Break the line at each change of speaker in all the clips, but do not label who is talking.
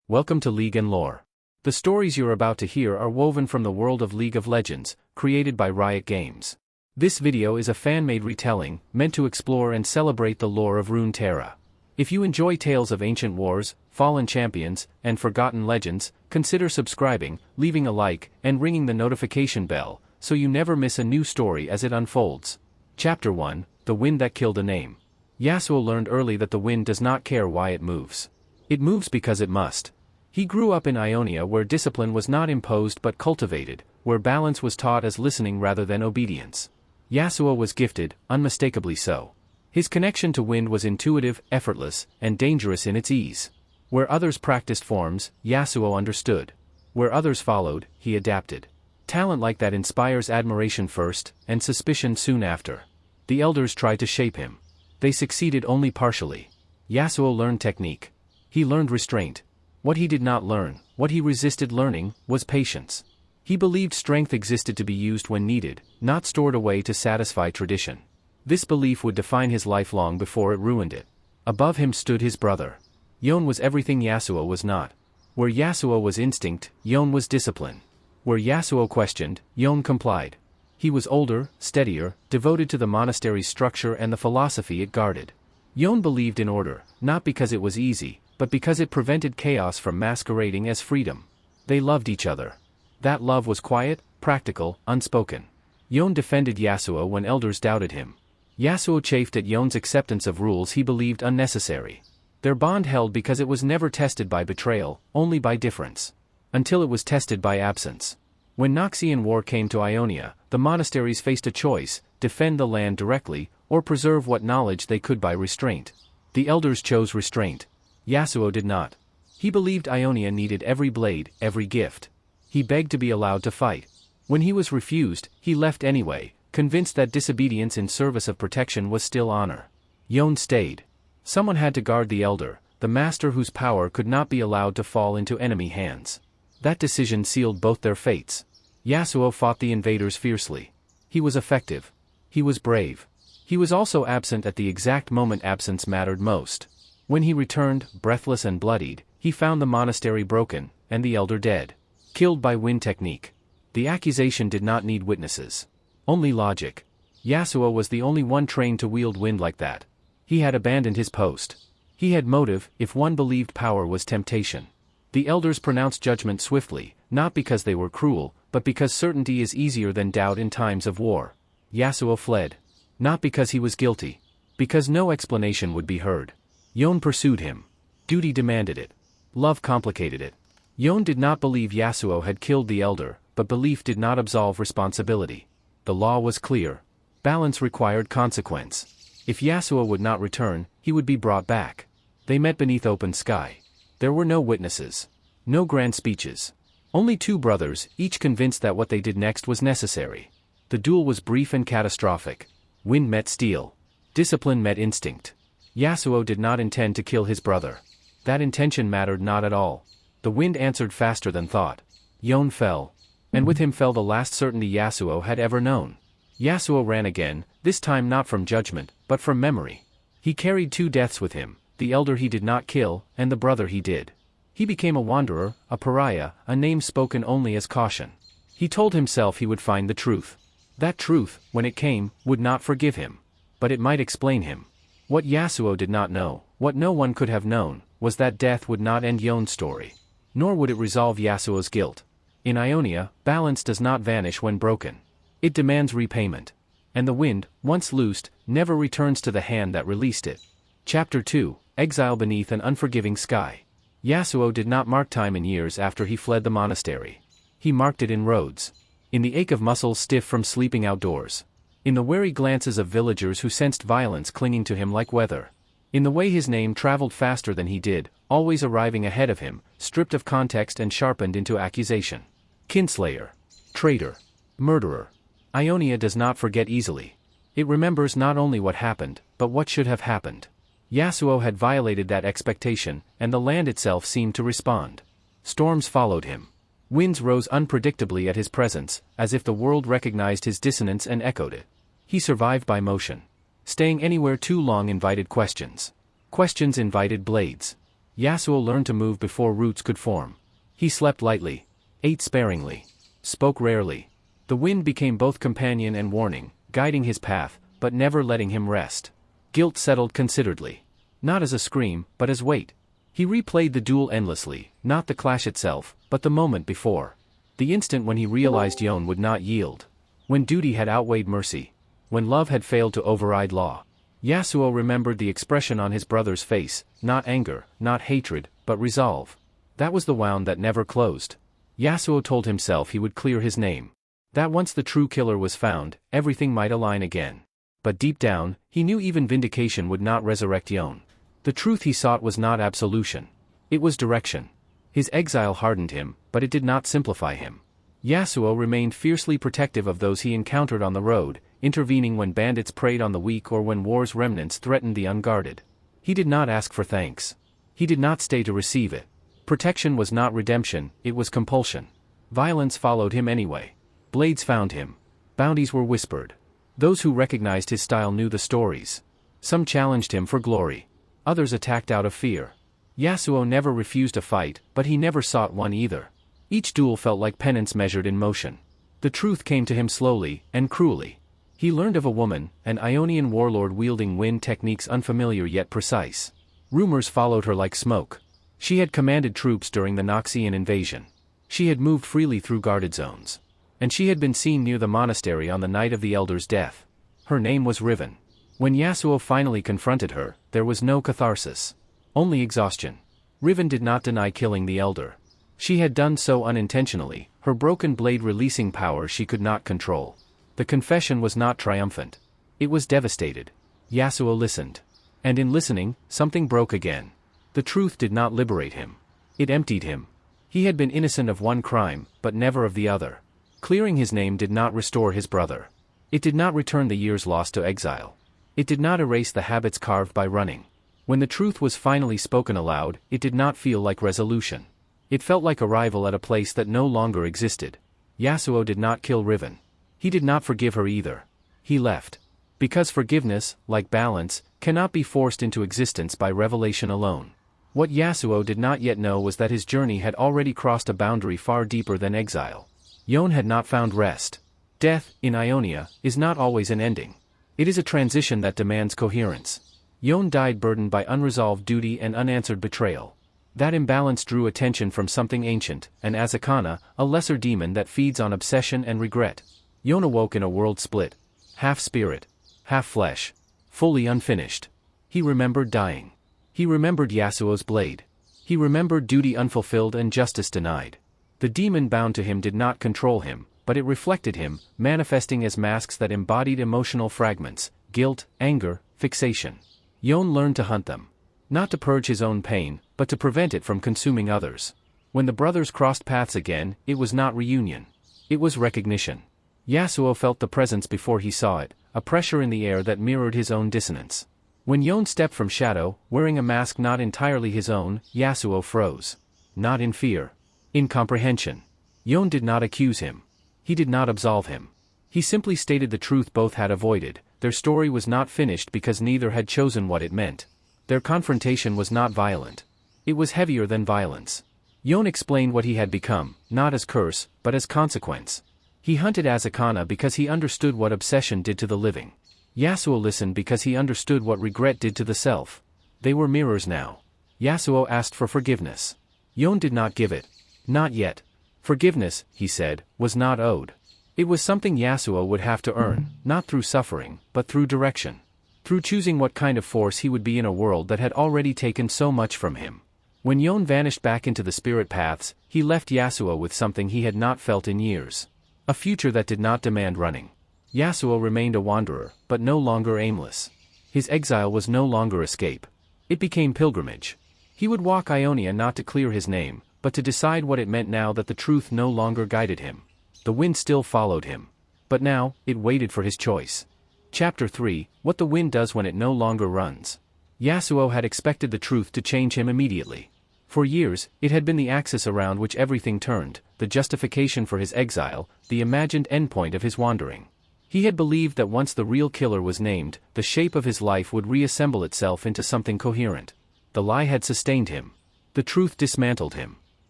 Welcome to League and Lore. The stories you're about to hear are woven from the world of League of Legends, created by Riot Games. This video is a fan-made retelling, meant to explore and celebrate the lore of Runeterra. If you enjoy tales of ancient wars, fallen champions, and forgotten legends, consider subscribing, leaving a like, and ringing the notification bell, so you never miss a new story as it unfolds. Chapter 1, The Wind That Killed a Name. Yasuo learned early that the wind does not care why it moves. It moves because it must. He grew up in Ionia where discipline was not imposed but cultivated, where balance was taught as listening rather than obedience. Yasuo was gifted, unmistakably so. His connection to wind was intuitive, effortless, and dangerous in its ease. Where others practiced forms, Yasuo understood. Where others followed, he adapted. Talent like that inspires admiration first, and suspicion soon after. The elders tried to shape him. They succeeded only partially. Yasuo learned technique. He learned restraint. What he did not learn, what he resisted learning, was patience. He believed strength existed to be used when needed, not stored away to satisfy tradition. This belief would define his life long before it ruined it. Above him stood his brother. Yon was everything Yasuo was not. Where Yasuo was instinct, Yon was discipline. Where Yasuo questioned, Yon complied. He was older, steadier, devoted to the monastery's structure and the philosophy it guarded. Yon believed in order, not because it was easy, but because it prevented chaos from masquerading as freedom. They loved each other. That love was quiet, practical, unspoken. Yon defended Yasuo when elders doubted him. Yasuo chafed at Yon's acceptance of rules he believed unnecessary. Their bond held because it was never tested by betrayal, only by difference. Until it was tested by absence. When Noxian War came to Ionia, the monasteries faced a choice: defend the land directly, or preserve what knowledge they could by restraint. The elders chose restraint. Yasuo did not. He believed Ionia needed every blade, every gift. He begged to be allowed to fight. When he was refused, he left anyway, convinced that disobedience in service of protection was still honor. Yon stayed. Someone had to guard the elder, the master whose power could not be allowed to fall into enemy hands. That decision sealed both their fates. Yasuo fought the invaders fiercely. He was effective. He was brave. He was also absent at the exact moment absence mattered most. When he returned, breathless and bloodied, he found the monastery broken, and the elder dead. Killed by wind technique. The accusation did not need witnesses. Only logic. Yasuo was the only one trained to wield wind like that. He had abandoned his post. He had motive, if one believed power was temptation. The elders pronounced judgment swiftly, not because they were cruel, but because certainty is easier than doubt in times of war. Yasuo fled. Not because he was guilty. Because no explanation would be heard. Yon pursued him. Duty demanded it. Love complicated it. Yon did not believe Yasuo had killed the elder, but belief did not absolve responsibility. The law was clear. Balance required consequence. If Yasuo would not return, he would be brought back. They met beneath open sky. There were no witnesses. No grand speeches. Only two brothers, each convinced that what they did next was necessary. The duel was brief and catastrophic. Wind met steel. Discipline met instinct. Yasuo did not intend to kill his brother. That intention mattered not at all. The wind answered faster than thought. Yon fell. And with him fell the last certainty Yasuo had ever known. Yasuo ran again, this time not from judgment, but from memory. He carried two deaths with him, the elder he did not kill, and the brother he did. He became a wanderer, a pariah, a name spoken only as caution. He told himself he would find the truth. That truth, when it came, would not forgive him. But it might explain him. What Yasuo did not know, what no one could have known, was that death would not end Yon's story. Nor would it resolve Yasuo's guilt. In Ionia, balance does not vanish when broken. It demands repayment. And the wind, once loosed, never returns to the hand that released it. Chapter 2, Exile Beneath an Unforgiving Sky. Yasuo did not mark time in years after he fled the monastery. He marked it in roads. In the ache of muscles stiff from sleeping outdoors. In the wary glances of villagers who sensed violence clinging to him like weather. In the way his name traveled faster than he did, always arriving ahead of him, stripped of context and sharpened into accusation. Kinslayer. Traitor. Murderer. Ionia does not forget easily. It remembers not only what happened, but what should have happened. Yasuo had violated that expectation, and the land itself seemed to respond. Storms followed him. Winds rose unpredictably at his presence, as if the world recognized his dissonance and echoed it. He survived by motion. Staying anywhere too long invited questions. Questions invited blades. Yasuo learned to move before roots could form. He slept lightly, ate sparingly, spoke rarely. The wind became both companion and warning, guiding his path, but never letting him rest. Guilt settled considerably. Not as a scream, but as weight. He replayed the duel endlessly, not the clash itself, but the moment before. The instant when he realized Yone would not yield. When duty had outweighed mercy. When love had failed to override law. Yasuo remembered the expression on his brother's face, not anger, not hatred, but resolve. That was the wound that never closed. Yasuo told himself he would clear his name. That once the true killer was found, everything might align again. But deep down, he knew even vindication would not resurrect Yone. The truth he sought was not absolution. It was direction. His exile hardened him, but it did not simplify him. Yasuo remained fiercely protective of those he encountered on the road, intervening when bandits preyed on the weak or when war's remnants threatened the unguarded. He did not ask for thanks. He did not stay to receive it. Protection was not redemption, it was compulsion. Violence followed him anyway. Blades found him. Bounties were whispered. Those who recognized his style knew the stories. Some challenged him for glory. Others attacked out of fear. Yasuo never refused a fight, but he never sought one either. Each duel felt like penance measured in motion. The truth came to him slowly, and cruelly. He learned of a woman, an Ionian warlord wielding wind techniques unfamiliar yet precise. Rumors followed her like smoke. She had commanded troops during the Noxian invasion. She had moved freely through guarded zones. And she had been seen near the monastery on the night of the elder's death. Her name was Riven. When Yasuo finally confronted her, there was no catharsis. Only exhaustion. Riven did not deny killing the elder. She had done so unintentionally, her broken blade releasing power she could not control. The confession was not triumphant. It was devastated. Yasuo listened. And in listening, something broke again. The truth did not liberate him. It emptied him. He had been innocent of one crime, but never of the other. Clearing his name did not restore his brother. It did not return the years lost to exile. It did not erase the habits carved by running. When the truth was finally spoken aloud, it did not feel like resolution. It felt like arrival at a place that no longer existed. Yasuo did not kill Riven. He did not forgive her either. He left. Because forgiveness, like balance, cannot be forced into existence by revelation alone. What Yasuo did not yet know was that his journey had already crossed a boundary far deeper than exile. Yone had not found rest. Death, in Ionia, is not always an ending. It is a transition that demands coherence. Yone died burdened by unresolved duty and unanswered betrayal. That imbalance drew attention from something ancient, an Azakana, a lesser demon that feeds on obsession and regret. Yone awoke in a world split. Half spirit, half flesh. Fully unfinished. He remembered dying. He remembered Yasuo's blade. He remembered duty unfulfilled and justice denied. The demon bound to him did not control him, but it reflected him, manifesting as masks that embodied emotional fragments, guilt, anger, fixation. Yone learned to hunt them. Not to purge his own pain, but to prevent it from consuming others. When the brothers crossed paths again, it was not reunion. It was recognition. Yasuo felt the presence before he saw it, a pressure in the air that mirrored his own dissonance. When Yone stepped from shadow, wearing a mask not entirely his own, Yasuo froze. Not in fear. In comprehension. Yone did not accuse him. He did not absolve him. He simply stated the truth both had avoided. Their story was not finished because neither had chosen what it meant. Their confrontation was not violent. It was heavier than violence. Yone explained what he had become, not as curse, but as consequence. He hunted Azakana because he understood what obsession did to the living. Yasuo listened because he understood what regret did to the self. They were mirrors now. Yasuo asked for forgiveness. Yone did not give it. Not yet. Forgiveness, he said, was not owed. It was something Yasuo would have to earn, not through suffering, but through direction. Through choosing what kind of force he would be in a world that had already taken so much from him. When Yone vanished back into the spirit paths, he left Yasuo with something he had not felt in years. A future that did not demand running. Yasuo remained a wanderer, but no longer aimless. His exile was no longer escape. It became pilgrimage. He would walk Ionia not to clear his name, but to decide what it meant now that the truth no longer guided him. The wind still followed him. But now, it waited for his choice. Chapter 3, What the Wind Does When It No Longer Runs. Yasuo had expected the truth to change him immediately. For years, it had been the axis around which everything turned, the justification for his exile, the imagined endpoint of his wandering. He had believed that once the real killer was named, the shape of his life would reassemble itself into something coherent. The lie had sustained him. The truth dismantled him.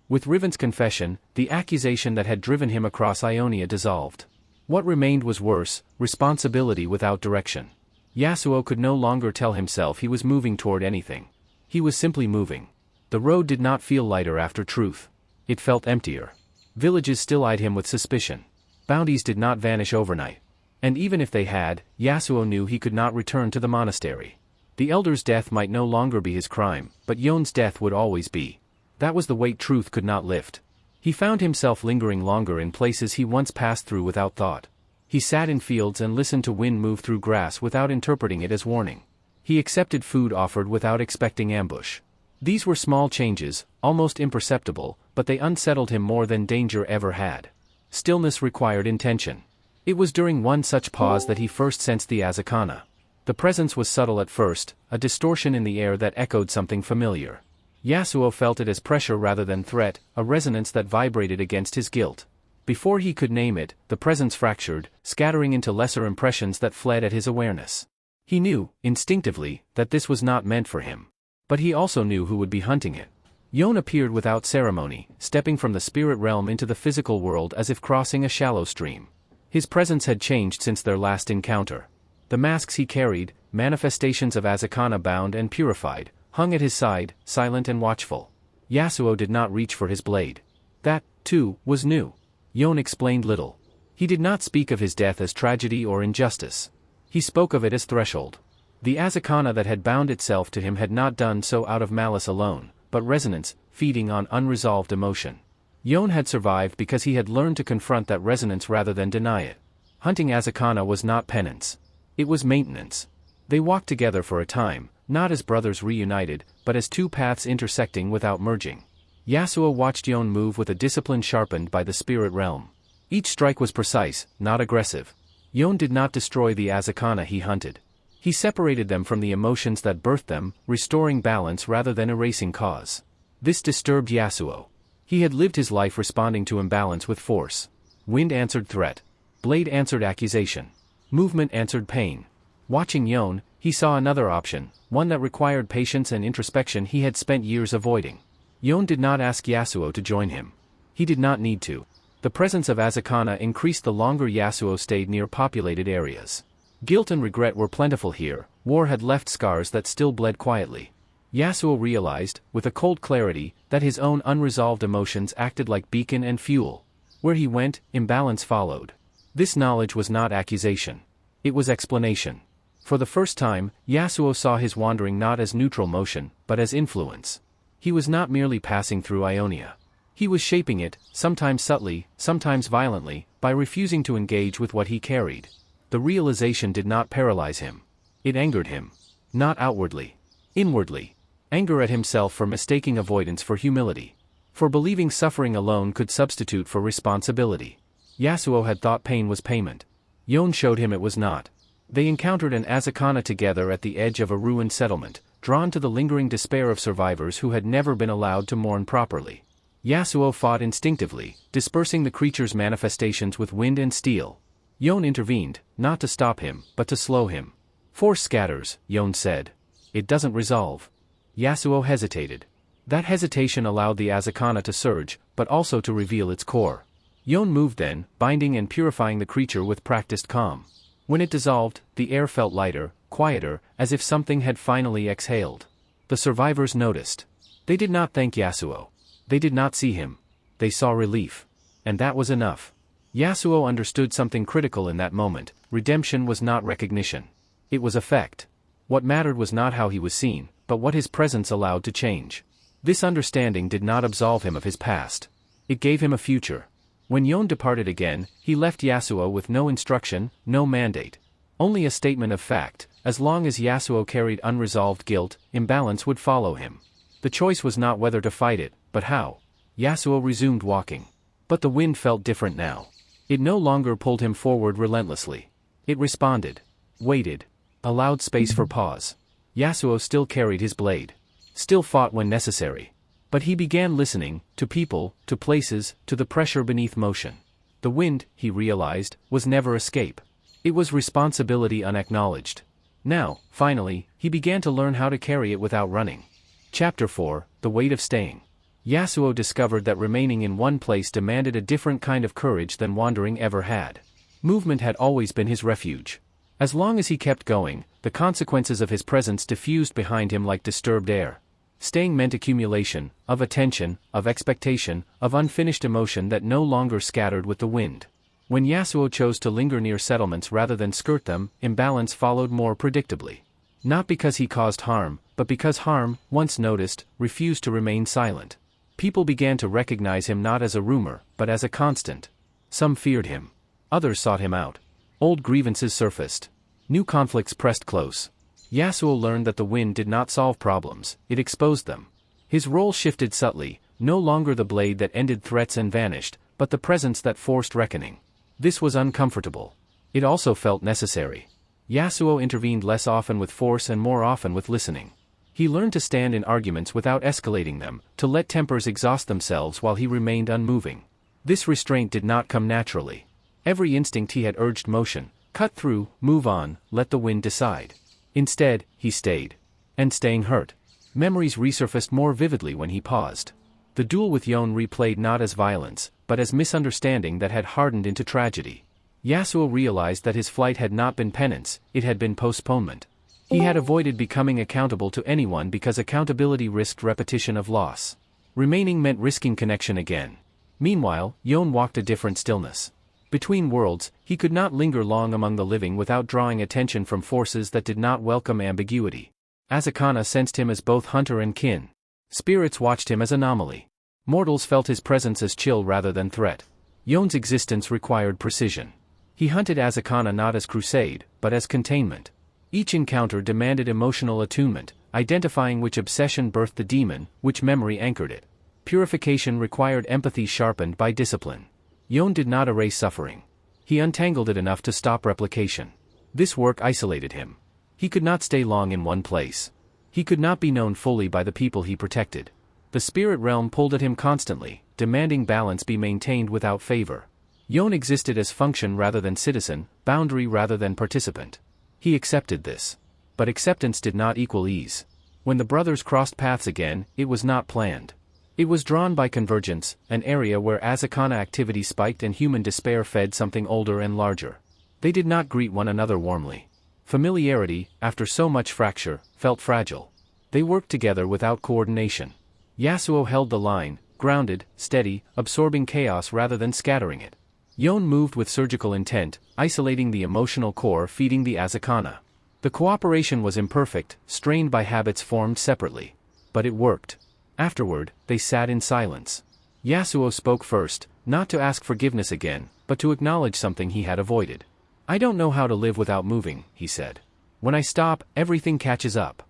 With Riven's confession, the accusation that had driven him across Ionia dissolved. What remained was worse, responsibility without direction. Yasuo could no longer tell himself he was moving toward anything. He was simply moving. The road did not feel lighter after truth. It felt emptier. Villages still eyed him with suspicion. Bounties did not vanish overnight. And even if they had, Yasuo knew he could not return to the monastery. The elder's death might no longer be his crime, but Yon's death would always be. That was the weight truth could not lift. He found himself lingering longer in places he once passed through without thought. He sat in fields and listened to wind move through grass without interpreting it as warning. He accepted food offered without expecting ambush. These were small changes, almost imperceptible, but they unsettled him more than danger ever had. Stillness required intention. It was during one such pause that he first sensed the Azakana. The presence was subtle at first, a distortion in the air that echoed something familiar. Yasuo felt it as pressure rather than threat, a resonance that vibrated against his guilt. Before he could name it, the presence fractured, scattering into lesser impressions that fled at his awareness. He knew, instinctively, that this was not meant for him. But he also knew who would be hunting it. Yon appeared without ceremony, stepping from the spirit realm into the physical world as if crossing a shallow stream. His presence had changed since their last encounter. The masks he carried, manifestations of Azakana bound and purified, hung at his side, silent and watchful. Yasuo did not reach for his blade. That, too, was new. Yon explained little. He did not speak of his death as tragedy or injustice. He spoke of it as threshold. The Azakana that had bound itself to him had not done so out of malice alone, but resonance, feeding on unresolved emotion. Yon had survived because he had learned to confront that resonance rather than deny it. Hunting Azakana was not penance. It was maintenance. They walked together for a time, not as brothers reunited, but as two paths intersecting without merging. Yasuo watched Yon move with a discipline sharpened by the spirit realm. Each strike was precise, not aggressive. Yon did not destroy the Azakana he hunted. He separated them from the emotions that birthed them, restoring balance rather than erasing cause. This disturbed Yasuo. He had lived his life responding to imbalance with force. Wind answered threat. Blade answered accusation. Movement answered pain. Watching Yon, he saw another option, one that required patience and introspection he had spent years avoiding. Yon did not ask Yasuo to join him. He did not need to. The presence of Azakana increased the longer Yasuo stayed near populated areas. Guilt and regret were plentiful here, war had left scars that still bled quietly. Yasuo realized, with a cold clarity, that his own unresolved emotions acted like beacon and fuel. Where he went, imbalance followed. This knowledge was not accusation. It was explanation. For the first time, Yasuo saw his wandering not as neutral motion, but as influence. He was not merely passing through Ionia. He was shaping it, sometimes subtly, sometimes violently, by refusing to engage with what he carried. The realization did not paralyze him. It angered him. Not outwardly. Inwardly. Anger at himself for mistaking avoidance for humility. For believing suffering alone could substitute for responsibility. Yasuo had thought pain was payment. Yon showed him it was not. They encountered an Azakana together at the edge of a ruined settlement, drawn to the lingering despair of survivors who had never been allowed to mourn properly. Yasuo fought instinctively, dispersing the creature's manifestations with wind and steel. Yon intervened, not to stop him, but to slow him. Force scatters, Yon said. It doesn't resolve. Yasuo hesitated. That hesitation allowed the Azakana to surge, but also to reveal its core. Yon moved then, binding and purifying the creature with practiced calm. When it dissolved, the air felt lighter, quieter, as if something had finally exhaled. The survivors noticed. They did not thank Yasuo. They did not see him. They saw relief. And that was enough. Yasuo understood something critical in that moment. Redemption was not recognition. It was effect. What mattered was not how he was seen, but what his presence allowed to change. This understanding did not absolve him of his past. It gave him a future. When Yon departed again, he left Yasuo with no instruction, no mandate. Only a statement of fact: as long as Yasuo carried unresolved guilt, imbalance would follow him. The choice was not whether to fight it, but how. Yasuo resumed walking. But the wind felt different now. It no longer pulled him forward relentlessly. It responded. Waited. Allowed space for pause. Yasuo still carried his blade. Still fought when necessary. But he began listening, to people, to places, to the pressure beneath motion. The wind, he realized, was never escape. It was responsibility unacknowledged. Now, finally, he began to learn how to carry it without running. Chapter 4, The Weight of Staying. Yasuo discovered that remaining in one place demanded a different kind of courage than wandering ever had. Movement had always been his refuge. As long as he kept going, the consequences of his presence diffused behind him like disturbed air. Staying meant accumulation, of attention, of expectation, of unfinished emotion that no longer scattered with the wind. When Yasuo chose to linger near settlements rather than skirt them, imbalance followed more predictably. Not because he caused harm, but because harm, once noticed, refused to remain silent. People began to recognize him not as a rumor, but as a constant. Some feared him. Others sought him out. Old grievances surfaced. New conflicts pressed close. Yasuo learned that the wind did not solve problems, it exposed them. His role shifted subtly, no longer the blade that ended threats and vanished, but the presence that forced reckoning. This was uncomfortable. It also felt necessary. Yasuo intervened less often with force and more often with listening. He learned to stand in arguments without escalating them, to let tempers exhaust themselves while he remained unmoving. This restraint did not come naturally. Every instinct he had urged motion, cut through, move on, let the wind decide. Instead, he stayed. And staying hurt. Memories resurfaced more vividly when he paused. The duel with Yone replayed not as violence, but as misunderstanding that had hardened into tragedy. Yasuo realized that his flight had not been penance, it had been postponement. He had avoided becoming accountable to anyone because accountability risked repetition of loss. Remaining meant risking connection again. Meanwhile, Yone walked a different stillness. Between worlds, he could not linger long among the living without drawing attention from forces that did not welcome ambiguity. Azakana sensed him as both hunter and kin. Spirits watched him as anomaly. Mortals felt his presence as chill rather than threat. Yone's existence required precision. He hunted Azakana not as crusade, but as containment. Each encounter demanded emotional attunement, identifying which obsession birthed the demon, which memory anchored it. Purification required empathy sharpened by discipline. Yone did not erase suffering. He untangled it enough to stop replication. This work isolated him. He could not stay long in one place. He could not be known fully by the people he protected. The spirit realm pulled at him constantly, demanding balance be maintained without favor. Yone existed as function rather than citizen, boundary rather than participant. He accepted this. But acceptance did not equal ease. When the brothers crossed paths again, it was not planned. It was drawn by convergence, an area where Azakana activity spiked and human despair fed something older and larger. They did not greet one another warmly. Familiarity, after so much fracture, felt fragile. They worked together without coordination. Yasuo held the line, grounded, steady, absorbing chaos rather than scattering it. Yone moved with surgical intent, isolating the emotional core feeding the Azakana. The cooperation was imperfect, strained by habits formed separately. But it worked. Afterward, they sat in silence. Yasuo spoke first, not to ask forgiveness again, but to acknowledge something he had avoided. "I don't know how to live without moving," he said. "When I stop, everything catches up."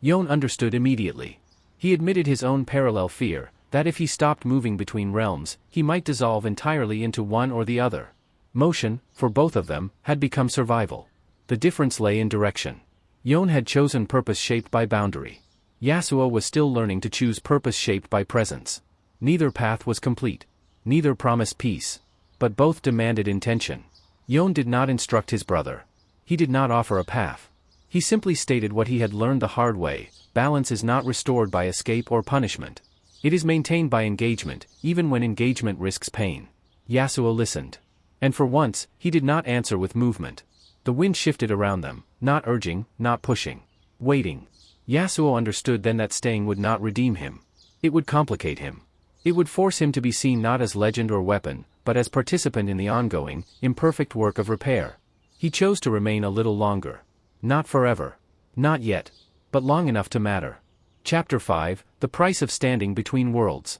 Yone understood immediately. He admitted his own parallel fear, that if he stopped moving between realms, he might dissolve entirely into one or the other. Motion, for both of them, had become survival. The difference lay in direction. Yone had chosen purpose shaped by boundary. Yasuo was still learning to choose purpose shaped by presence. Neither path was complete. Neither promised peace. But both demanded intention. Yone did not instruct his brother. He did not offer a path. He simply stated what he had learned the hard way: balance is not restored by escape or punishment. It is maintained by engagement, even when engagement risks pain. Yasuo listened. And for once, he did not answer with movement. The wind shifted around them, not urging, not pushing. Waiting. Yasuo understood then that staying would not redeem him. It would complicate him. It would force him to be seen not as legend or weapon, but as participant in the ongoing, imperfect work of repair. He chose to remain a little longer. Not forever. Not yet. But long enough to matter. Chapter 5, The Price of Standing Between Worlds.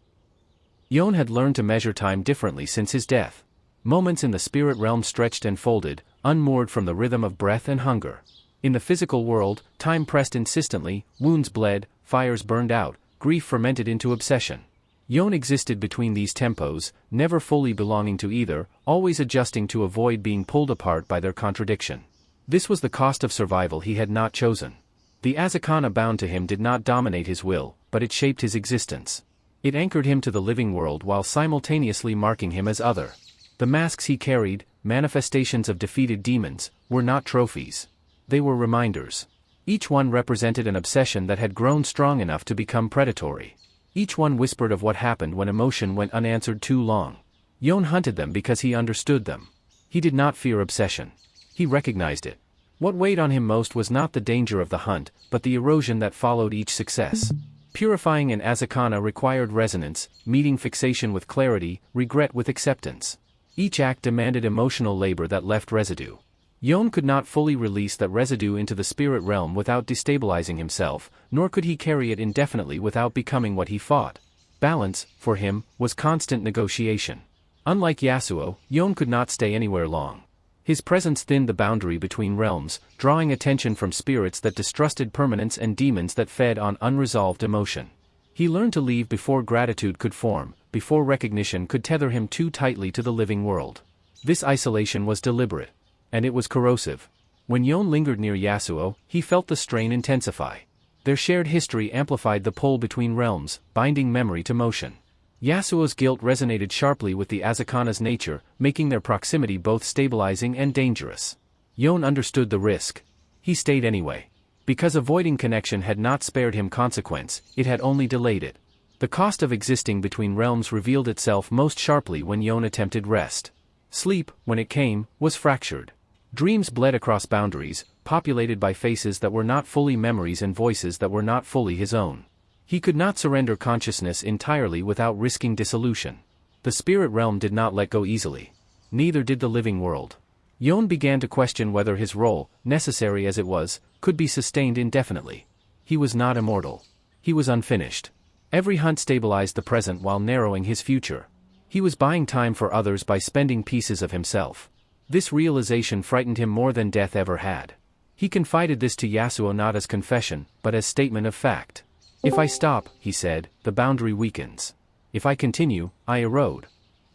Yone had learned to measure time differently since his death. Moments in the spirit realm stretched and folded, unmoored from the rhythm of breath and hunger. In the physical world, time pressed insistently, wounds bled, fires burned out, grief fermented into obsession. Yone existed between these tempos, never fully belonging to either, always adjusting to avoid being pulled apart by their contradiction. This was the cost of survival he had not chosen. The Azakana bound to him did not dominate his will, but it shaped his existence. It anchored him to the living world while simultaneously marking him as other. The masks he carried, manifestations of defeated demons, were not trophies. They were reminders. Each one represented an obsession that had grown strong enough to become predatory. Each one whispered of what happened when emotion went unanswered too long. Yon hunted them because he understood them. He did not fear obsession. He recognized it. What weighed on him most was not the danger of the hunt, but the erosion that followed each success. Purifying an Azakana required resonance, meeting fixation with clarity, regret with acceptance. Each act demanded emotional labor that left residue. Yon could not fully release that residue into the spirit realm without destabilizing himself, nor could he carry it indefinitely without becoming what he fought. Balance, for him, was constant negotiation. Unlike Yasuo, Yon could not stay anywhere long. His presence thinned the boundary between realms, drawing attention from spirits that distrusted permanence and demons that fed on unresolved emotion. He learned to leave before gratitude could form, before recognition could tether him too tightly to the living world. This isolation was deliberate. And it was corrosive. When Yon lingered near Yasuo, he felt the strain intensify. Their shared history amplified the pull between realms, binding memory to motion. Yasuo's guilt resonated sharply with the Azakana's nature, making their proximity both stabilizing and dangerous. Yon understood the risk. He stayed anyway. Because avoiding connection had not spared him consequence, it had only delayed it. The cost of existing between realms revealed itself most sharply when Yon attempted rest. Sleep, when it came, was fractured. Dreams bled across boundaries, populated by faces that were not fully memories and voices that were not fully his own. He could not surrender consciousness entirely without risking dissolution. The spirit realm did not let go easily. Neither did the living world. Yon began to question whether his role, necessary as it was, could be sustained indefinitely. He was not immortal. He was unfinished. Every hunt stabilized the present while narrowing his future. He was buying time for others by spending pieces of himself. This realization frightened him more than death ever had. He confided this to Yasuo not as confession, but as statement of fact. If I stop, he said, the boundary weakens. If I continue, I erode.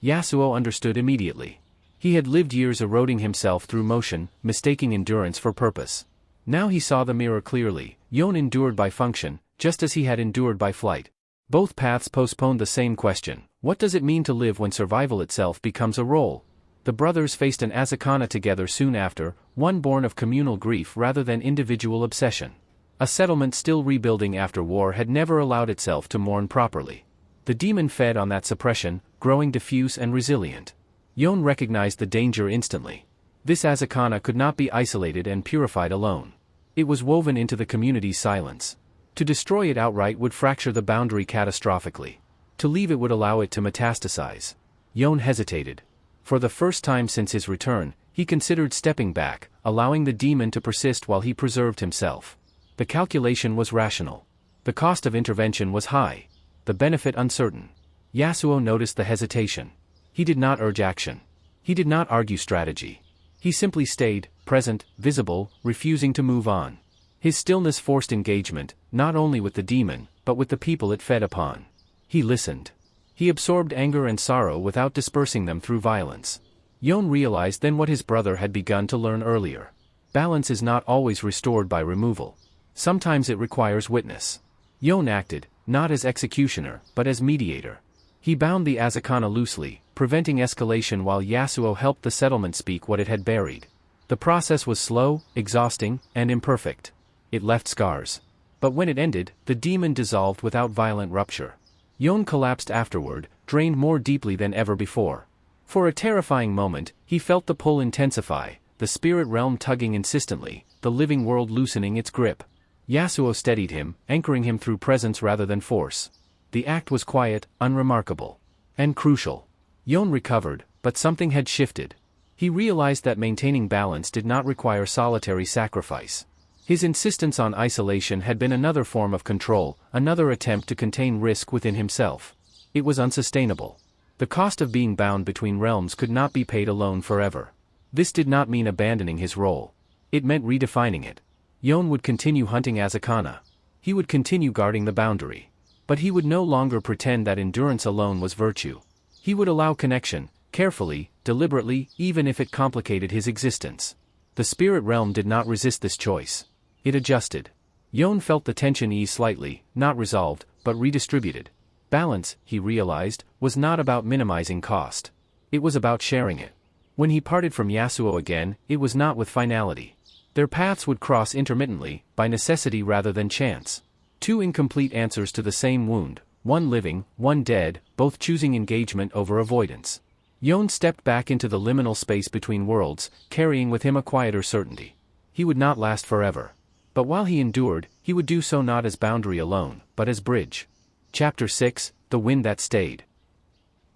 Yasuo understood immediately. He had lived years eroding himself through motion, mistaking endurance for purpose. Now he saw the mirror clearly. Yon endured by function, just as he had endured by flight. Both paths postponed the same question: what does it mean to live when survival itself becomes a role? The brothers faced an Azakana together soon after, one born of communal grief rather than individual obsession. A settlement still rebuilding after war had never allowed itself to mourn properly. The demon fed on that suppression, growing diffuse and resilient. Yon recognized the danger instantly. This Azakana could not be isolated and purified alone. It was woven into the community's silence. To destroy it outright would fracture the boundary catastrophically. To leave it would allow it to metastasize. Yon hesitated. For the first time since his return, he considered stepping back, allowing the demon to persist while he preserved himself. The calculation was rational. The cost of intervention was high. The benefit uncertain. Yasuo noticed the hesitation. He did not urge action. He did not argue strategy. He simply stayed, present, visible, refusing to move on. His stillness forced engagement, not only with the demon, but with the people it fed upon. He listened. He absorbed anger and sorrow without dispersing them through violence. Yon realized then what his brother had begun to learn earlier. Balance is not always restored by removal. Sometimes it requires witness. Yon acted, not as executioner, but as mediator. He bound the Azakana loosely, preventing escalation while Yasuo helped the settlement speak what it had buried. The process was slow, exhausting, and imperfect. It left scars. But when it ended, the demon dissolved without violent rupture. Yon collapsed afterward, drained more deeply than ever before. For a terrifying moment, he felt the pull intensify, the spirit realm tugging insistently, the living world loosening its grip. Yasuo steadied him, anchoring him through presence rather than force. The act was quiet, unremarkable. And crucial. Yon recovered, but something had shifted. He realized that maintaining balance did not require solitary sacrifice. His insistence on isolation had been another form of control, another attempt to contain risk within himself. It was unsustainable. The cost of being bound between realms could not be paid alone forever. This did not mean abandoning his role. It meant redefining it. Yon would continue hunting Azakana. He would continue guarding the boundary. But he would no longer pretend that endurance alone was virtue. He would allow connection, carefully, deliberately, even if it complicated his existence. The spirit realm did not resist this choice. It adjusted. Yon felt the tension ease slightly, not resolved, but redistributed. Balance, he realized, was not about minimizing cost. It was about sharing it. When he parted from Yasuo again, it was not with finality. Their paths would cross intermittently, by necessity rather than chance. Two incomplete answers to the same wound, one living, one dead, both choosing engagement over avoidance. Yon stepped back into the liminal space between worlds, carrying with him a quieter certainty. He would not last forever. But while he endured, he would do so not as boundary alone, but as bridge. Chapter 6, The Wind That Stayed.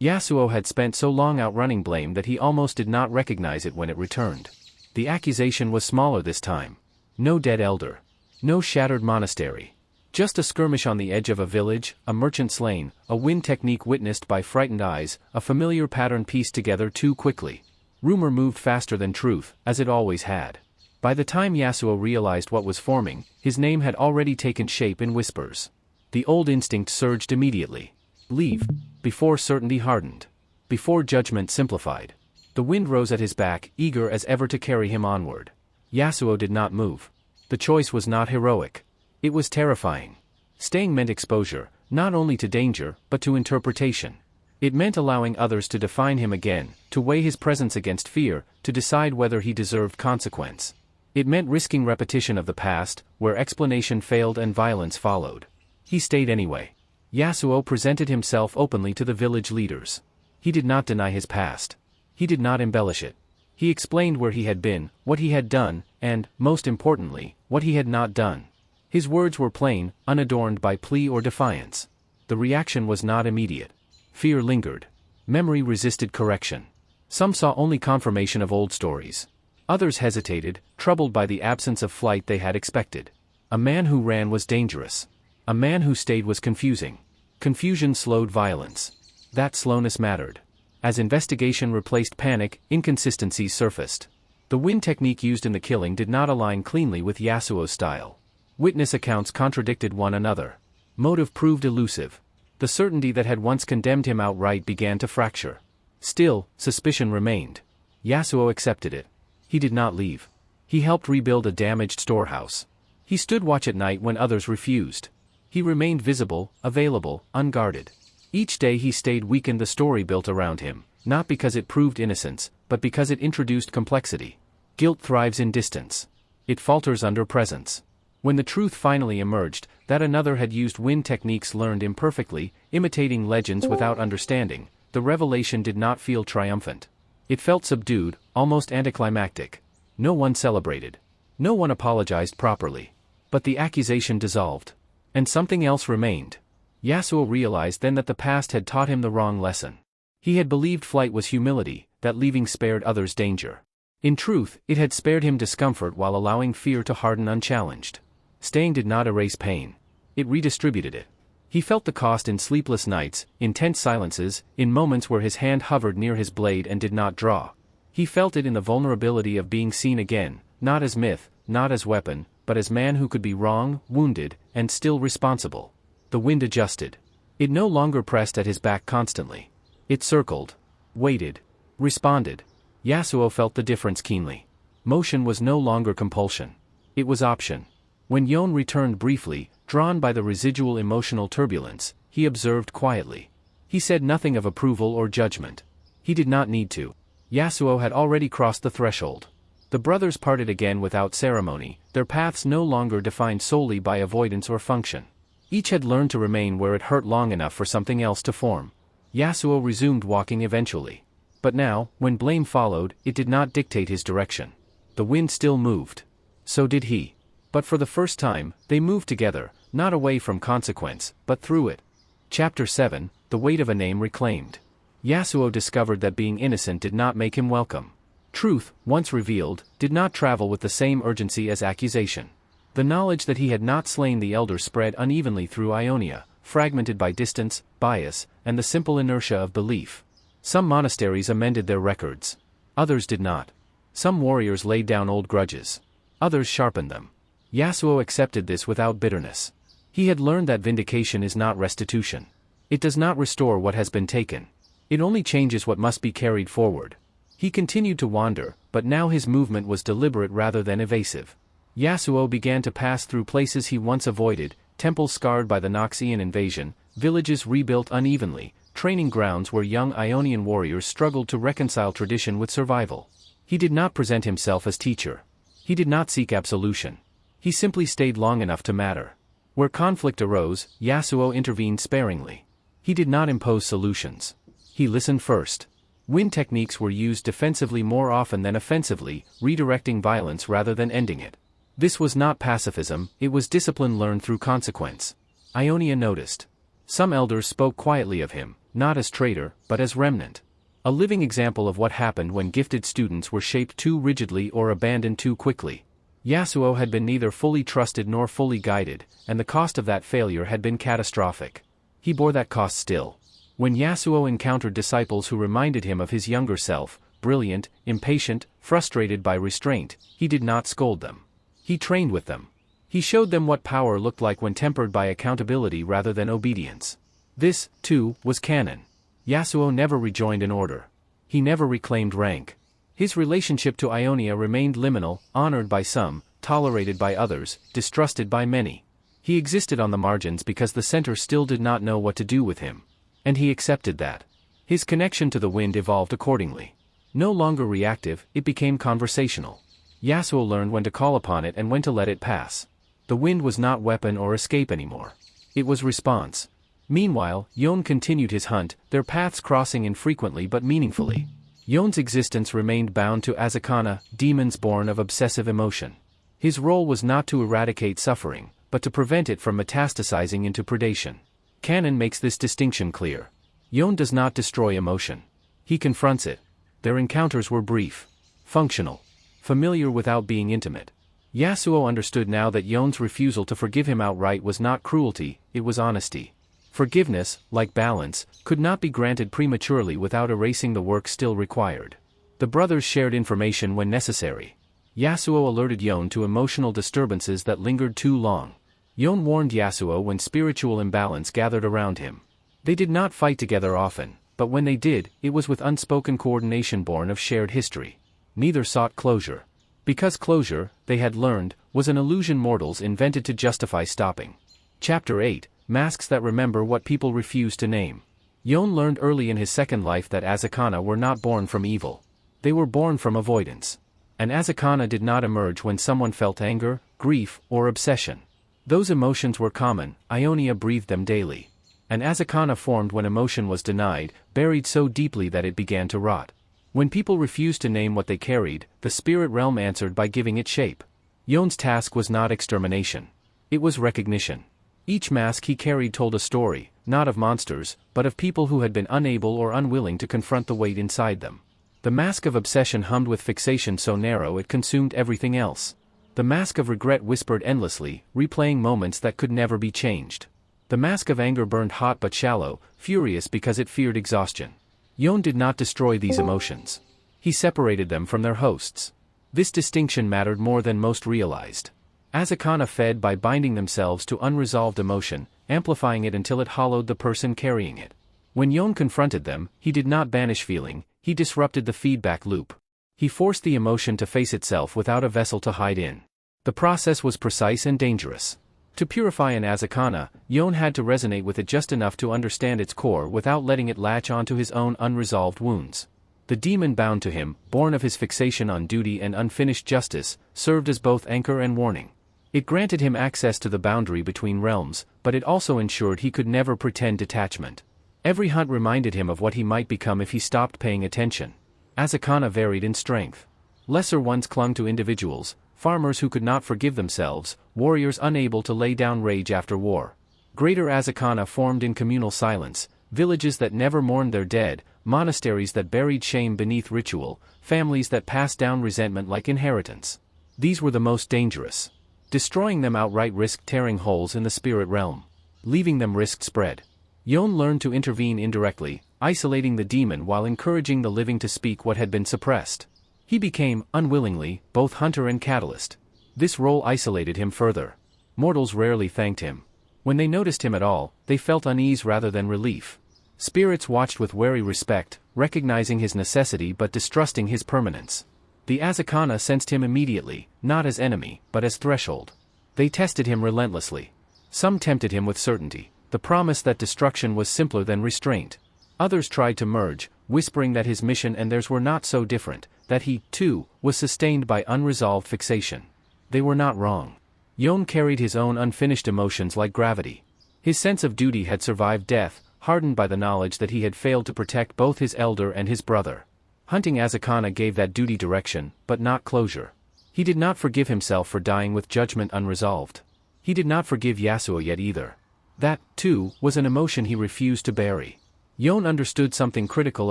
Yasuo had spent so long outrunning blame that he almost did not recognize it when it returned. The accusation was smaller this time. No dead elder. No shattered monastery. Just a skirmish on the edge of a village, a merchant slain, a wind technique witnessed by frightened eyes, a familiar pattern pieced together too quickly. Rumor moved faster than truth, as it always had. By the time Yasuo realized what was forming, his name had already taken shape in whispers. The old instinct surged immediately. Leave. Before certainty hardened. Before judgment simplified. The wind rose at his back, eager as ever to carry him onward. Yasuo did not move. The choice was not heroic. It was terrifying. Staying meant exposure, not only to danger, but to interpretation. It meant allowing others to define him again, to weigh his presence against fear, to decide whether he deserved consequence. It meant risking repetition of the past, where explanation failed and violence followed. He stayed anyway. Yasuo presented himself openly to the village leaders. He did not deny his past. He did not embellish it. He explained where he had been, what he had done, and, most importantly, what he had not done. His words were plain, unadorned by plea or defiance. The reaction was not immediate. Fear lingered. Memory resisted correction. Some saw only confirmation of old stories. Others hesitated, troubled by the absence of flight they had expected. A man who ran was dangerous. A man who stayed was confusing. Confusion slowed violence. That slowness mattered. As investigation replaced panic, inconsistencies surfaced. The wind technique used in the killing did not align cleanly with Yasuo's style. Witness accounts contradicted one another. Motive proved elusive. The certainty that had once condemned him outright began to fracture. Still, suspicion remained. Yasuo accepted it. He did not leave. He helped rebuild a damaged storehouse. He stood watch at night when others refused. He remained visible, available, unguarded. Each day he stayed weakened the story built around him, not because it proved innocence, but because it introduced complexity. Guilt thrives in distance. It falters under presence. When the truth finally emerged, that another had used wind techniques learned imperfectly, imitating legends without understanding, the revelation did not feel triumphant. It felt subdued, almost anticlimactic. No one celebrated. No one apologized properly. But the accusation dissolved. And something else remained. Yasuo realized then that the past had taught him the wrong lesson. He had believed flight was humility, that leaving spared others danger. In truth, it had spared him discomfort while allowing fear to harden unchallenged. Staying did not erase pain. It redistributed it. He felt the cost in sleepless nights, in tense silences, in moments where his hand hovered near his blade and did not draw. He felt it in the vulnerability of being seen again, not as myth, not as weapon, but as man who could be wrong, wounded, and still responsible. The wind adjusted. It no longer pressed at his back constantly. It circled. Waited. Responded. Yasuo felt the difference keenly. Motion was no longer compulsion. It was option. When Yon returned briefly, drawn by the residual emotional turbulence, he observed quietly. He said nothing of approval or judgment. He did not need to. Yasuo had already crossed the threshold. The brothers parted again without ceremony, their paths no longer defined solely by avoidance or function. Each had learned to remain where it hurt long enough for something else to form. Yasuo resumed walking eventually. But now, when blame followed, it did not dictate his direction. The wind still moved. So did he. But for the first time, they moved together, not away from consequence, but through it. Chapter 7, The Weight of a Name Reclaimed. Yasuo discovered that being innocent did not make him welcome. Truth, once revealed, did not travel with the same urgency as accusation. The knowledge that he had not slain the elder spread unevenly through Ionia, fragmented by distance, bias, and the simple inertia of belief. Some monasteries amended their records. Others did not. Some warriors laid down old grudges. Others sharpened them. Yasuo accepted this without bitterness. He had learned that vindication is not restitution. It does not restore what has been taken. It only changes what must be carried forward. He continued to wander, but now his movement was deliberate rather than evasive. Yasuo began to pass through places he once avoided, temples scarred by the Noxian invasion, villages rebuilt unevenly, training grounds where young Ionian warriors struggled to reconcile tradition with survival. He did not present himself as teacher. He did not seek absolution. He simply stayed long enough to matter. Where conflict arose, Yasuo intervened sparingly. He did not impose solutions. He listened first. Win techniques were used defensively more often than offensively, redirecting violence rather than ending it. This was not pacifism, it was discipline learned through consequence. Ionia noticed. Some elders spoke quietly of him, not as traitor, but as remnant. A living example of what happened when gifted students were shaped too rigidly or abandoned too quickly. Yasuo had been neither fully trusted nor fully guided, and the cost of that failure had been catastrophic. He bore that cost still. When Yasuo encountered disciples who reminded him of his younger self, brilliant, impatient, frustrated by restraint, he did not scold them. He trained with them. He showed them what power looked like when tempered by accountability rather than obedience. This, too, was canon. Yasuo never rejoined an order. He never reclaimed rank. His relationship to Ionia remained liminal, honored by some, tolerated by others, distrusted by many. He existed on the margins because the center still did not know what to do with him. And he accepted that. His connection to the wind evolved accordingly. No longer reactive, it became conversational. Yasuo learned when to call upon it and when to let it pass. The wind was not weapon or escape anymore. It was response. Meanwhile, Yon continued his hunt, their paths crossing infrequently but meaningfully. Yon's existence remained bound to Azakana, demons born of obsessive emotion. His role was not to eradicate suffering, but to prevent it from metastasizing into predation. Canon makes this distinction clear. Yon does not destroy emotion. He confronts it. Their encounters were brief, functional, familiar without being intimate. Yasuo understood now that Yon's refusal to forgive him outright was not cruelty, it was honesty. Forgiveness, like balance, could not be granted prematurely without erasing the work still required. The brothers shared information when necessary. Yasuo alerted Yon to emotional disturbances that lingered too long. Yon warned Yasuo when spiritual imbalance gathered around him. They did not fight together often, but when they did, it was with unspoken coordination born of shared history. Neither sought closure. Because closure, they had learned, was an illusion mortals invented to justify stopping. Chapter 8, Masks that remember what people refuse to name. Yon learned early in his second life that Azakana were not born from evil. They were born from avoidance. And Azakana did not emerge when someone felt anger, grief, or obsession. Those emotions were common, Ionia breathed them daily. And Azakana formed when emotion was denied, buried so deeply that it began to rot. When people refused to name what they carried, the spirit realm answered by giving it shape. Yon's task was not extermination. It was recognition. Each mask he carried told a story, not of monsters, but of people who had been unable or unwilling to confront the weight inside them. The mask of obsession hummed with fixation so narrow it consumed everything else. The mask of regret whispered endlessly, replaying moments that could never be changed. The mask of anger burned hot but shallow, furious because it feared exhaustion. Yon did not destroy these emotions. He separated them from their hosts. This distinction mattered more than most realized. Azakana fed by binding themselves to unresolved emotion, amplifying it until it hollowed the person carrying it. When Yon confronted them, he did not banish feeling, he disrupted the feedback loop. He forced the emotion to face itself without a vessel to hide in. The process was precise and dangerous. To purify an Azakana, Yon had to resonate with it just enough to understand its core without letting it latch onto his own unresolved wounds. The demon bound to him, born of his fixation on duty and unfinished justice, served as both anchor and warning. It granted him access to the boundary between realms, but it also ensured he could never pretend detachment. Every hunt reminded him of what he might become if he stopped paying attention. Azakana varied in strength. Lesser ones clung to individuals, farmers who could not forgive themselves, warriors unable to lay down rage after war. Greater Azakana formed in communal silence, villages that never mourned their dead, monasteries that buried shame beneath ritual, families that passed down resentment like inheritance. These were the most dangerous. Destroying them outright risked tearing holes in the spirit realm. Leaving them risked spread. Yon learned to intervene indirectly, isolating the demon while encouraging the living to speak what had been suppressed. He became, unwillingly, both hunter and catalyst. This role isolated him further. Mortals rarely thanked him. When they noticed him at all, they felt unease rather than relief. Spirits watched with wary respect, recognizing his necessity but distrusting his permanence. The Azakana sensed him immediately, not as enemy, but as threshold. They tested him relentlessly. Some tempted him with certainty, the promise that destruction was simpler than restraint. Others tried to merge, whispering that his mission and theirs were not so different, that he, too, was sustained by unresolved fixation. They were not wrong. Yon carried his own unfinished emotions like gravity. His sense of duty had survived death, hardened by the knowledge that he had failed to protect both his elder and his brother. Hunting Azakana gave that duty direction, but not closure. He did not forgive himself for dying with judgment unresolved. He did not forgive Yasuo yet either. That, too, was an emotion he refused to bury. Yon understood something critical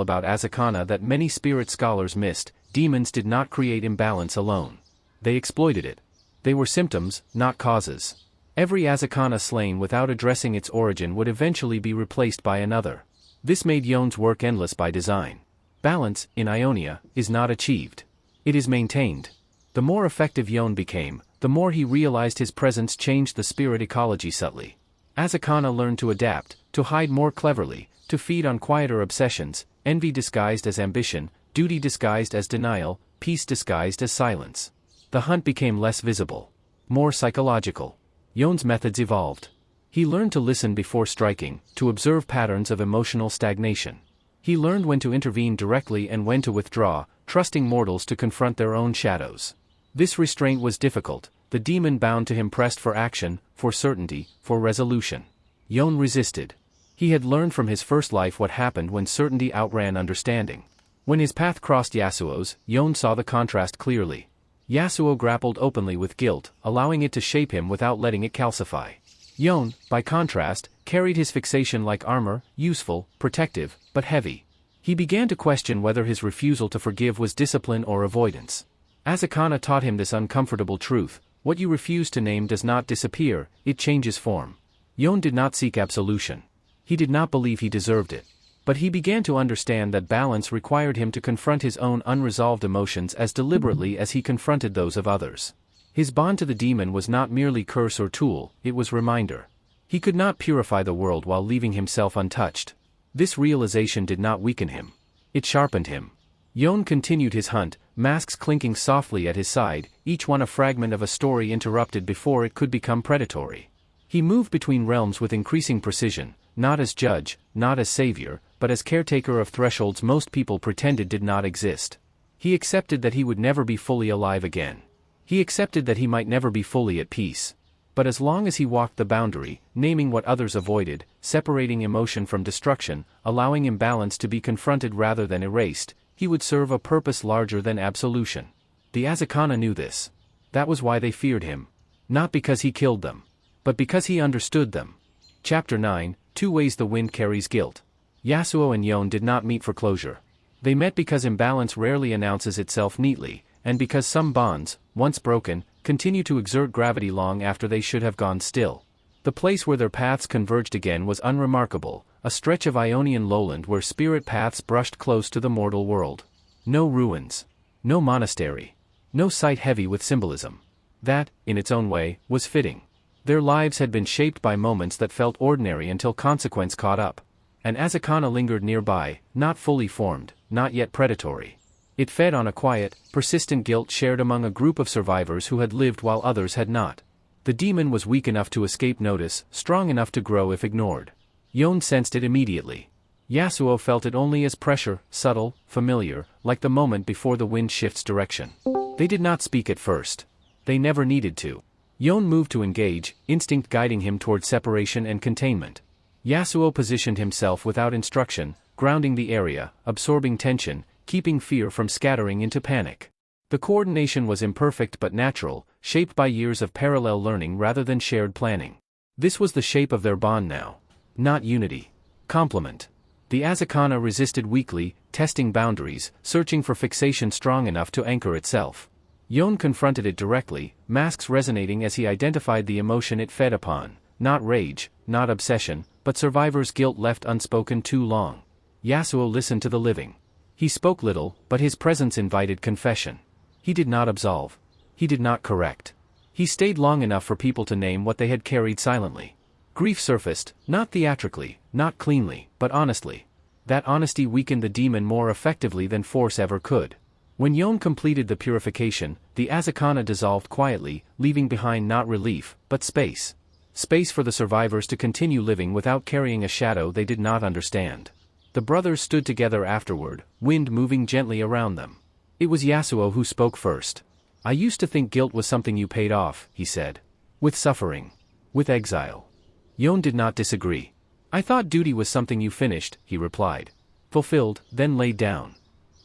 about Azakana that many spirit scholars missed: demons did not create imbalance alone. They exploited it. They were symptoms, not causes. Every Azakana slain without addressing its origin would eventually be replaced by another. This made Yon's work endless by design. Balance, in Ionia, is not achieved. It is maintained. The more effective Yon became, the more he realized his presence changed the spirit ecology subtly. Azakana learned to adapt, to hide more cleverly, to feed on quieter obsessions: envy disguised as ambition, duty disguised as denial, peace disguised as silence. The hunt became less visible, more psychological. Yon's methods evolved. He learned to listen before striking, to observe patterns of emotional stagnation. He learned when to intervene directly and when to withdraw, trusting mortals to confront their own shadows. This restraint was difficult. The demon bound to him pressed for action, for certainty, for resolution. Yon resisted. He had learned from his first life what happened when certainty outran understanding. When his path crossed Yasuo's, Yon saw the contrast clearly. Yasuo grappled openly with guilt, allowing it to shape him without letting it calcify. Yon, by contrast, carried his fixation like armor, useful, protective, but heavy. He began to question whether his refusal to forgive was discipline or avoidance. Azakana taught him this uncomfortable truth: what you refuse to name does not disappear, it changes form. Yon did not seek absolution. He did not believe he deserved it. But he began to understand that balance required him to confront his own unresolved emotions as deliberately as he confronted those of others. His bond to the demon was not merely curse or tool, it was reminder. He could not purify the world while leaving himself untouched. This realization did not weaken him. It sharpened him. Yon continued his hunt, masks clinking softly at his side, each one a fragment of a story interrupted before it could become predatory. He moved between realms with increasing precision, not as judge, not as savior, but as caretaker of thresholds most people pretended did not exist. He accepted that he would never be fully alive again. He accepted that he might never be fully at peace. But as long as he walked the boundary, naming what others avoided, separating emotion from destruction, allowing imbalance to be confronted rather than erased, he would serve a purpose larger than absolution. The Azakana knew this. That was why they feared him. Not because he killed them, but because he understood them. Chapter 9, 2 Ways the Wind Carries Guilt. Yasuo and Yon did not meet for closure. They met because imbalance rarely announces itself neatly, and because some bonds, once broken, continue to exert gravity long after they should have gone still. The place where their paths converged again was unremarkable, a stretch of Ionian lowland where spirit paths brushed close to the mortal world. No ruins. No monastery. No site heavy with symbolism. That, in its own way, was fitting. Their lives had been shaped by moments that felt ordinary until consequence caught up. And Azakana lingered nearby, not fully formed, not yet predatory. It fed on a quiet, persistent guilt shared among a group of survivors who had lived while others had not. The demon was weak enough to escape notice, strong enough to grow if ignored. Yon sensed it immediately. Yasuo felt it only as pressure, subtle, familiar, like the moment before the wind shifts direction. They did not speak at first. They never needed to. Yon moved to engage, instinct guiding him toward separation and containment. Yasuo positioned himself without instruction, grounding the area, absorbing tension, keeping fear from scattering into panic. The coordination was imperfect but natural, shaped by years of parallel learning rather than shared planning. This was the shape of their bond now. Not unity. Complement. The Azakana resisted weakly, testing boundaries, searching for fixation strong enough to anchor itself. Yon confronted it directly, masks resonating as he identified the emotion it fed upon: not rage, not obsession, but survivor's guilt left unspoken too long. Yasuo listened to the living. He spoke little, but his presence invited confession. He did not absolve. He did not correct. He stayed long enough for people to name what they had carried silently. Grief surfaced, not theatrically, not cleanly, but honestly. That honesty weakened the demon more effectively than force ever could. When Yon completed the purification, the Azakana dissolved quietly, leaving behind not relief, but space. Space for the survivors to continue living without carrying a shadow they did not understand. The brothers stood together afterward, wind moving gently around them. It was Yasuo who spoke first. I used to think guilt was something you paid off, he said. With suffering. With exile. Yon did not disagree. I thought duty was something you finished, he replied. Fulfilled, then laid down.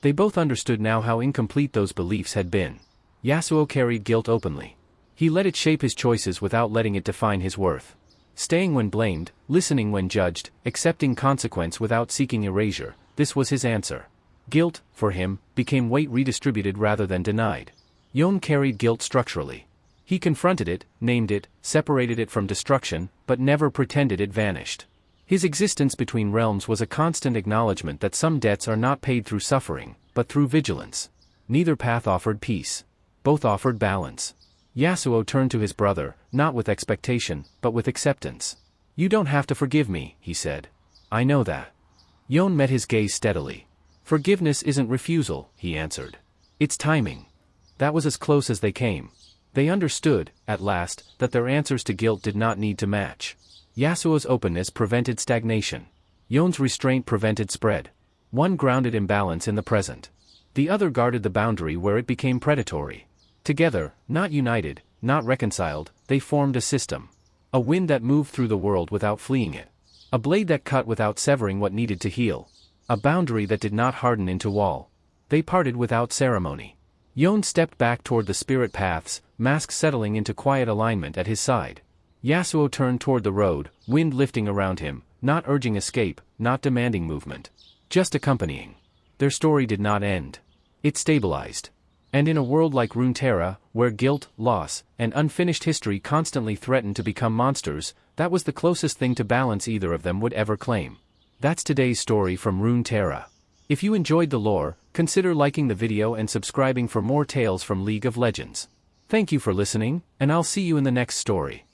They both understood now how incomplete those beliefs had been. Yasuo carried guilt openly. He let it shape his choices without letting it define his worth. Staying when blamed, listening when judged, accepting consequence without seeking erasure, this was his answer. Guilt, for him, became weight redistributed rather than denied. Yon carried guilt structurally. He confronted it, named it, separated it from destruction, but never pretended it vanished. His existence between realms was a constant acknowledgement that some debts are not paid through suffering, but through vigilance. Neither path offered peace. Both offered balance. Yasuo turned to his brother, not with expectation, but with acceptance. You don't have to forgive me, he said. I know that. Yon met his gaze steadily. Forgiveness isn't refusal, he answered. It's timing. That was as close as they came. They understood, at last, that their answers to guilt did not need to match. Yasuo's openness prevented stagnation. Yon's restraint prevented spread. One grounded imbalance in the present. The other guarded the boundary where it became predatory. Together, not united, not reconciled, they formed a system. A wind that moved through the world without fleeing it. A blade that cut without severing what needed to heal. A boundary that did not harden into wall. They parted without ceremony. Yon stepped back toward the spirit paths, mask settling into quiet alignment at his side. Yasuo turned toward the road, wind lifting around him, not urging escape, not demanding movement. Just accompanying. Their story did not end. It stabilized. And in a world like Runeterra, where guilt, loss, and unfinished history constantly threatened to become monsters, that was the closest thing to balance either of them would ever claim. That's today's story from Runeterra. If you enjoyed the lore, consider liking the video and subscribing for more tales from League of Legends. Thank you for listening, and I'll see you in the next story.